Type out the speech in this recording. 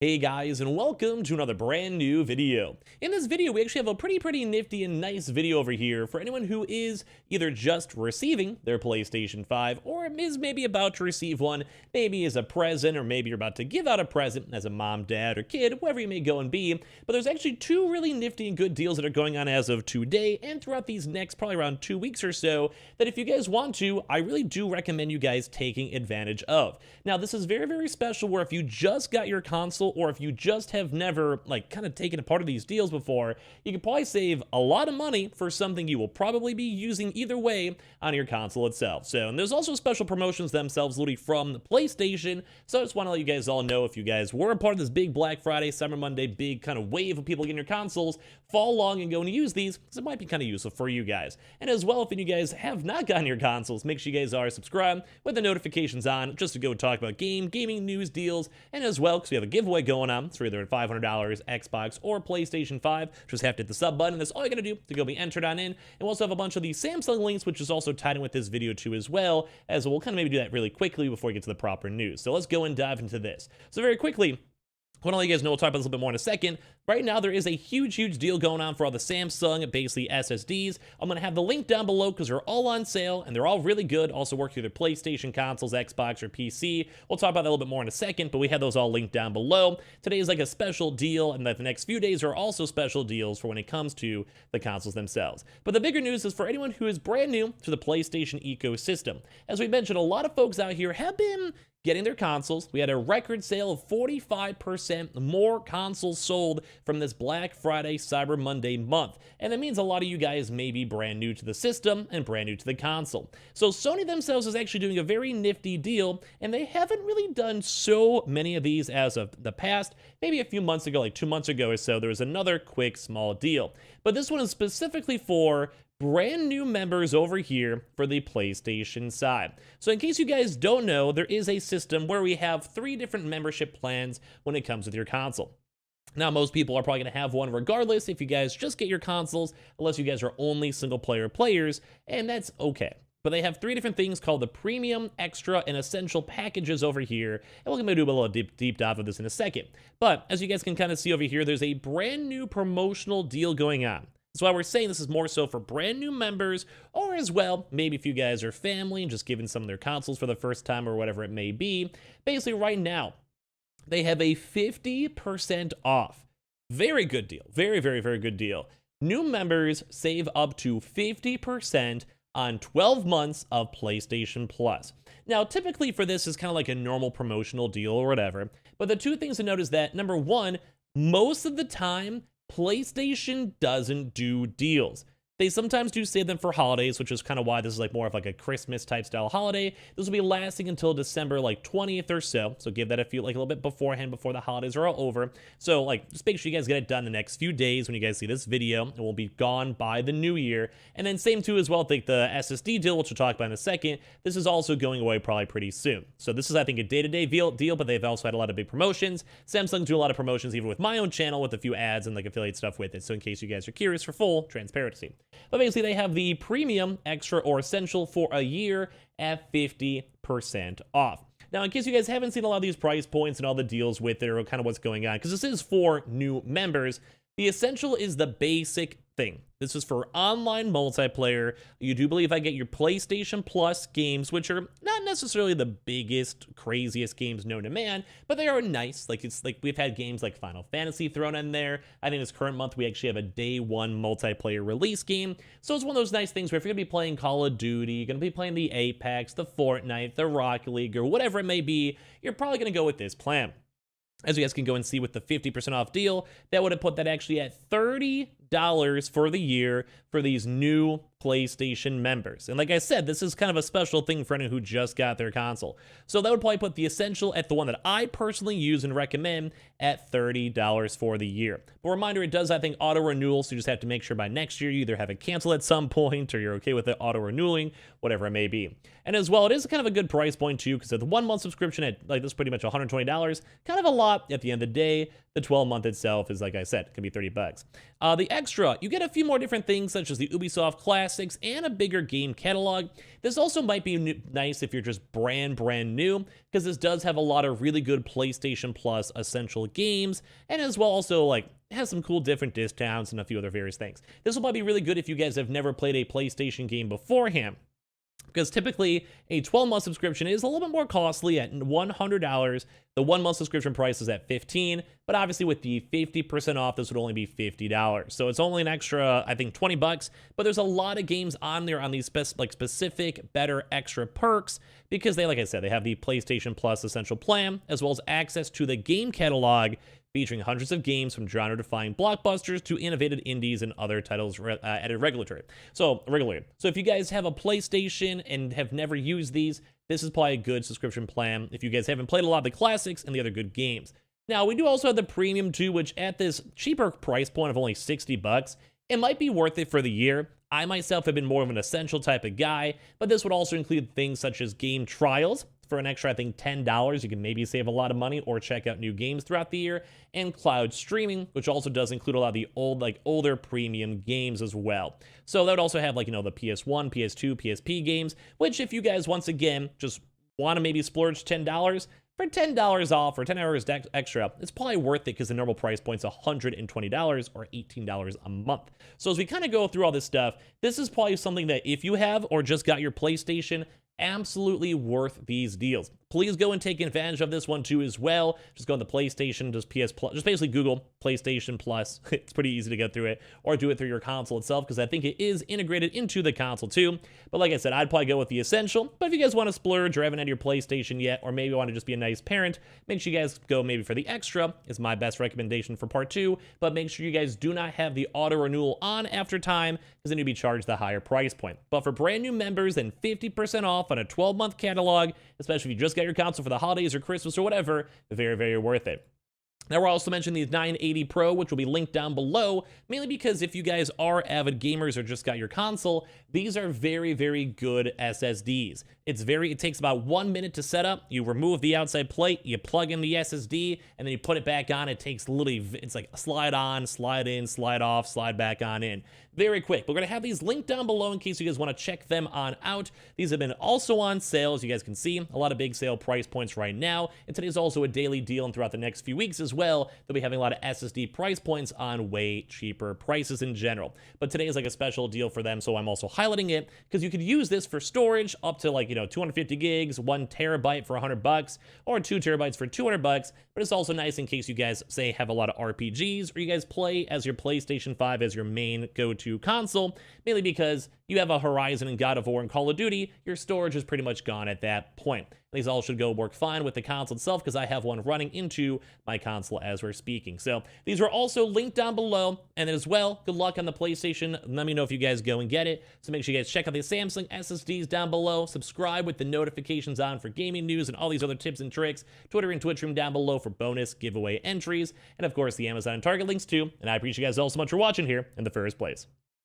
Hey guys, and welcome to another brand new video. In this video, we actually have a pretty nifty and nice video over here for anyone who is either just receiving their PlayStation 5 or is maybe about to receive one, maybe as a present, or maybe you're about to give out a present as a mom, dad, or kid, whoever you may go and be. But there's actually two really nifty and good deals that are going on as of today and throughout these next probably around 2 weeks or so that if you guys want to, I really do recommend you guys taking advantage of. Now, this is very special where if you just got your console or if you just have never kind of taken a part of these deals before, you could probably save a lot of money for something you will probably be using either way on your console itself. So, and there's also special promotions themselves literally from the PlayStation. So I just want to let you guys all know, if you guys were a part of this big Black Friday, Cyber Monday, big kind of wave of people getting your consoles, follow along and go and use these because it might be kind of useful for you guys. And as well, if you guys have not gotten your consoles, make sure you guys are subscribed with the notifications on just to go talk about gaming news, deals, and as well, because we have a giveaway going on. It's for either $500 Xbox or PlayStation 5. Just have to hit the sub button. That's all you gotta do to go be entered on in. And we'll also have a bunch of the Samsung links, which is also tied in with this video too as well, as we'll kind of maybe do that really quickly before we get to the proper news. So let's go and dive into this. So very quickly, I want to let you guys know, we'll talk about this a little bit more in a second. Right now, there is a huge deal going on for all the Samsung, basically SSDs. I'm going to have the link down below because they're all on sale and they're all really good. Also work through their PlayStation consoles, Xbox, or PC. We'll talk about that a little bit more in a second, but we have those all linked down below. Today is like a special deal, and the next few days are also special deals for when it comes to the consoles themselves. But the bigger news is for anyone who is brand new to the PlayStation ecosystem. As we mentioned, a lot of folks out here have been getting their consoles. We had a record sale of 45% more consoles sold from this Black Friday, Cyber Monday month. And that means a lot of you guys may be brand new to the system and brand new to the console. So Sony themselves is actually doing a very nifty deal, and they haven't really done so many of these as of the past. Maybe a few months ago, like 2 months ago or so, there was another quick small deal. But this one is specifically for brand new members over here for the PlayStation side. So in case you guys don't know, there is a system where we have 3 different membership plans when it comes with your console. Now, most people are probably going to have one regardless if you guys just get your consoles, unless you guys are only single player players, and that's okay. But they have 3 different things called the premium, extra, and essential packages over here. And we're going to do a little deep dive of this in a second. But as you guys can kind of see over here, there's a brand new promotional deal going on. That's why we're saying this is more so for brand new members, or as well, maybe if you guys are family and just giving some of their consoles for the first time or whatever it may be. Basically, right now, they have a 50% off. Very good deal. Very good deal. New members save up to 50% on 12 months of PlayStation Plus. Now, typically for this is kind of like a normal promotional deal or whatever, but the 2 things to note is that, number 1, most of the time, PlayStation doesn't do deals. They sometimes do save them for holidays, which is kind of why this is like more of like a Christmas type style holiday. This will be lasting until December 20th or so. So give that a little bit beforehand, before the holidays are all over. So just make sure you guys get it done the next few days when you guys see this video. It will be gone by the new year. And then same too as well, think the SSD deal, which we'll talk about in a second. This is also going away probably pretty soon. So this is, I think, a day-to-day deal, but they've also had a lot of big promotions. Samsung's doing a lot of promotions even with my own channel with a few ads and affiliate stuff with it. So in case you guys are curious, for full transparency. But basically, they have the premium, extra, or essential for a year at 50% off. Now, in case you guys haven't seen a lot of these price points and all the deals with it or kind of what's going on, because this is for new members, the essential is the basic thing. This is for online multiplayer. You do believe I get your PlayStation Plus games, which are not necessarily the biggest, craziest games known to man, but they are nice. We've had games like Final Fantasy thrown in there. I think this current month we actually have a day 1 multiplayer release game. So it's one of those nice things where if you're gonna be playing Call of Duty, you're gonna be playing the Apex, the Fortnite, the Rocket League, or whatever it may be, you're probably gonna go with this plan. As you guys can go and see with the 50% off deal, that would have put that actually at $30 for the year for these new PlayStation members. And like I said, this is kind of a special thing for anyone who just got their console. So that would probably put the essential at the one that I personally use and recommend at $30 for the year. But reminder, it does, I think, auto renewal, so you just have to make sure by next year you either have it canceled at some point or you're okay with it auto renewing, whatever it may be. And as well, it is kind of a good price point too, because at the 1 month subscription at this pretty much $120, kind of a lot at the end of the day. The 12-month itself is, like I said, it can be 30 bucks. The extra, you get a few more different things such as the Ubisoft Classics and a bigger game catalog. This also might be nice if you're just brand new, because this does have a lot of really good PlayStation Plus essential games, and as well also like has some cool different discounts and a few other various things. This will probably be really good if you guys have never played a PlayStation game beforehand, because typically a 12-month subscription is a little bit more costly at $100. The 1-month subscription price is at $15, but obviously with the 50% off, this would only be $50. So it's only an extra, I think, 20 bucks, but there's a lot of games on there on these specific, better extra perks, because they, like I said, they have the PlayStation Plus Essential Plan, as well as access to the game catalog, featuring hundreds of games from genre-defying blockbusters to innovative indies and other titles added regularly. So if you guys have a PlayStation and have never used these, this is probably a good subscription plan if you guys haven't played a lot of the classics and the other good games. Now, we do also have the premium too, which at this cheaper price point of only 60 bucks, it might be worth it for the year. I myself have been more of an essential type of guy, but this would also include things such as game trials. For an extra, I think, $10, you can maybe save a lot of money or check out new games throughout the year, and cloud streaming, which also does include a lot of the older premium games as well. So that would also have, like, the PS1, PS2, PSP games, which if you guys, once again, just want to maybe splurge $10, for $10 off or $10 extra, it's probably worth it because the normal price point's $120 or $18 a month. So as we kind of go through all this stuff, this is probably something that if you have or just got your PlayStation, absolutely worth these deals. Please go and take advantage of this one too as well. Just go on the PlayStation, just PS Plus, just basically Google PlayStation Plus. It's pretty easy to get through it, or do it through your console itself, because I think it is integrated into the console too. But like I said, I'd probably go with the Essential. But if you guys want to splurge or haven't had your PlayStation yet, or maybe want to just be a nice parent, make sure you guys go maybe for the Extra, is my best recommendation for part 2. But make sure you guys do not have the auto renewal on after time, because then you'll be charged the higher price point. But for brand new members, then 50% off on a 12-month catalog, especially if you just got your console for the holidays or Christmas or whatever, very, very worth it. Now, we're also mentioning the 980 Pro, which will be linked down below, mainly because if you guys are avid gamers or just got your console, these are very, very good SSDs. It takes about 1 minute to set up. You remove the outside plate, you plug in the SSD, and then you put it back on. It takes literally, it's like slide on, slide in, slide off, slide back on in. Very quick. We're going to have these linked down below in case you guys want to check them on out. These have been also on sale, as you guys can see. A lot of big sale price points right now. And today's also a daily deal, and throughout the next few weeks as well, they'll be having a lot of SSD price points on way cheaper prices in general. But today is like a special deal for them, so I'm also highlighting it, because you could use this for storage up to 250 gigs, 1 terabyte for $100, or 2 terabytes for $200. But it's also nice in case you guys, say, have a lot of RPGs, or you guys play as your PlayStation 5 as your main go-to console, mainly because you have a Horizon and God of War and Call of Duty, your storage is pretty much gone at that point. These all should go work fine with the console itself, because I have one running into my console as we're speaking. So these are also linked down below, and as well, good luck on the PlayStation. Let me know if you guys go and get it. So make sure you guys check out the Samsung SSDs down below, subscribe with the notifications on for gaming news and all these other tips and tricks, Twitter and Twitch room down below for bonus giveaway entries, and of course the Amazon and Target links too. And I appreciate you guys all so much for watching here in the first place.